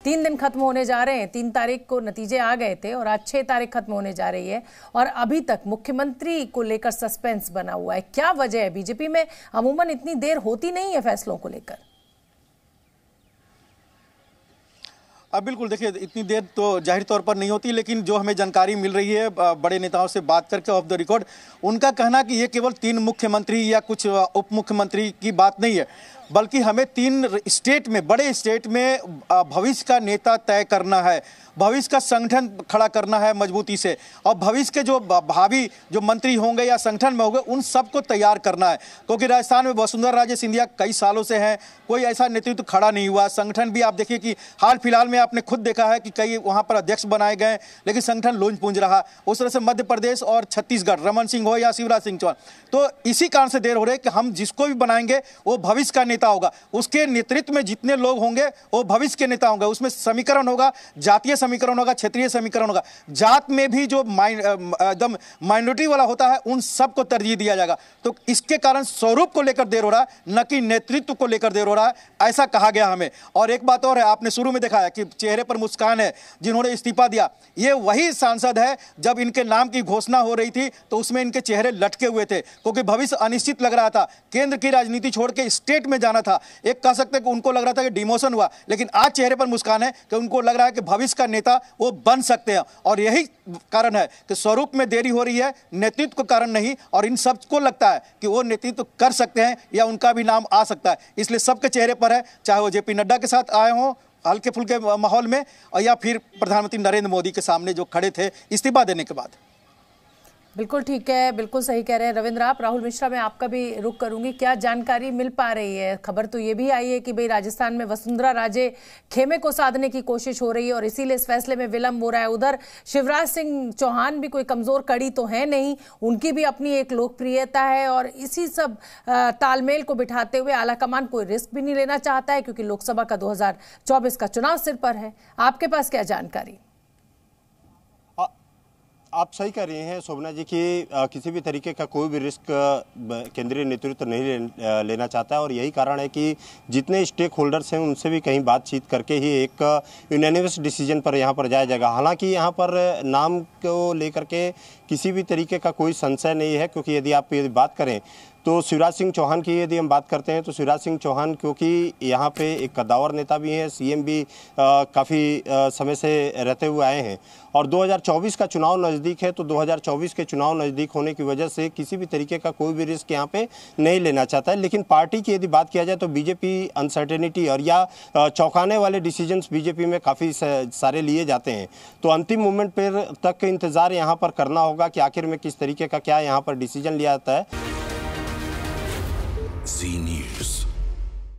3 दिन खत्म होने जा रहे हैं, 3 तारीख को नतीजे आ गए थे और आज 6 तारीख खत्म होने जा रही है और अभी तक मुख्यमंत्री को लेकर सस्पेंस बना हुआ है। क्या वजह है? बीजेपी में अमूमन इतनी देर होती नहीं है फैसलों को लेकर। बिल्कुल, देखिए इतनी देर तो जाहिर तौर पर नहीं होती, लेकिन जो हमें जानकारी मिल रही है बड़े नेताओं से बात करके ऑफ द रिकॉर्ड, उनका कहना कि ये केवल 3 मुख्यमंत्री या कुछ उप मुख्यमंत्री की बात नहीं है, बल्कि हमें 3 स्टेट में, बड़े स्टेट में भविष्य का नेता तय करना है, भविष्य का संगठन खड़ा करना है मजबूती से, और भविष्य के जो भावी जो मंत्री होंगे या संगठन में होंगे उन सबको तैयार करना है। क्योंकि राजस्थान में वसुंधरा राजे सिंधिया कई सालों से हैं, कोई ऐसा नेतृत्व खड़ा नहीं हुआ। संगठन भी आप देखिए कि हाल फिलहाल में आपने खुद देखा है कि कई वहाँ पर अध्यक्ष बनाए गए, लेकिन संगठन लूंज पूंज रहा। उस तरह से मध्य प्रदेश और छत्तीसगढ़, रमन सिंह हो या शिवराज सिंह चौहान, तो इसी कारण से देर हो रही है कि हम जिसको भी बनाएंगे वो भविष्य का नेता होगा, उसके नेतृत्व में जितने लोग होंगे वो भविष्य के नेता होंगे। उसमें समीकरण होगा, जातीय समीकरण होगा, क्षेत्रीय समीकरण होगा, जात में भी जो एकदम माइनॉरिटी वाला होता है उन सबको तरजीह दिया जाएगा। तो इसके कारण स्वरूप को लेकर देर हो रहा है, न कि नेतृत्व को लेकर देर हो रहा है, ऐसा कहा गया हमें। और एक बात और है, आपने शुरू में देखा है कि चेहरे पर मुस्कान है जिन्होंने इस्तीफा दिया, ये वही सांसद है जब इनके नाम की घोषणा हो रही थी तो उसमें इनके चेहरे लटके हुए थे, क्योंकि भविष्य अनिश्चित लग रहा था। केंद्र की राजनीति छोड़ के स्टेट में जाना था, एक कह सकते हैं कि उनको लग रहा था कि डिमोशन हुआ, लेकिन आज चेहरे पर मुस्कान है कि उनको लग रहा है कि भविष्य का नेता वो बन सकते हैं। और यही कारण है कि स्वरूप में देरी हो रही है, नेतृत्व का कारण नहीं। और इन सबको लगता है कि वो नेतृत्व कर सकते हैं या उनका भी नाम आ सकता है, इसलिए सबके चेहरे पर है, चाहे वो जेपी नड्डा के साथ आए हों हल्के फुल्के माहौल में, और या फिर प्रधानमंत्री नरेंद्र मोदी के सामने जो खड़े थे इस्तीफा देने के बाद। बिल्कुल ठीक है, बिल्कुल सही कह रहे हैं रविंद्र आप। राहुल मिश्रा, मैं आपका भी रुख करूंगी, क्या जानकारी मिल पा रही है? खबर तो ये भी आई है कि भाई राजस्थान में वसुंधरा राजे खेमे को साधने की कोशिश हो रही है और इसीलिए इस फैसले में विलंब हो रहा है। उधर शिवराज सिंह चौहान भी कोई कमजोर कड़ी तो है नहीं, उनकी भी अपनी एक लोकप्रियता है और इसी सब तालमेल को बिठाते हुए आलाकमान कोई रिस्क भी नहीं लेना चाहता है, क्योंकि लोकसभा का 2024 का चुनाव सिर पर है। आपके पास क्या जानकारी? आप सही कह रही हैं शोभना जी कि किसी भी तरीके का कोई भी रिस्क केंद्रीय नेतृत्व नहीं लेना चाहता है, और यही कारण है कि जितने स्टेक होल्डर्स हैं उनसे भी कहीं बातचीत करके ही एक यूनानिमस डिसीजन पर यहाँ पर जाया जाएगा। हालांकि यहाँ पर नाम को लेकर के किसी भी तरीके का कोई संशय नहीं है, क्योंकि यदि आप बात करें तो शिवराज सिंह चौहान की यदि हम बात करते हैं तो शिवराज सिंह चौहान क्योंकि यहाँ पे एक कद्दावर नेता भी हैं, सीएम भी काफ़ी समय से रहते हुए आए हैं, और 2024 का चुनाव नज़दीक है, तो 2024 के चुनाव नज़दीक होने की वजह से किसी भी तरीके का कोई भी रिस्क यहाँ पे नहीं लेना चाहता है। लेकिन पार्टी की यदि बात किया जाए तो बीजेपी अनसर्टेनिटी और या चौंकाने वाले डिसीजंस बीजेपी में काफ़ी सारे लिए जाते हैं, तो अंतिम मोमेंट पर तक इंतज़ार यहाँ पर करना होगा कि आखिर में किस तरीके का क्या यहाँ पर डिसीजन लिया जाता है। Z News।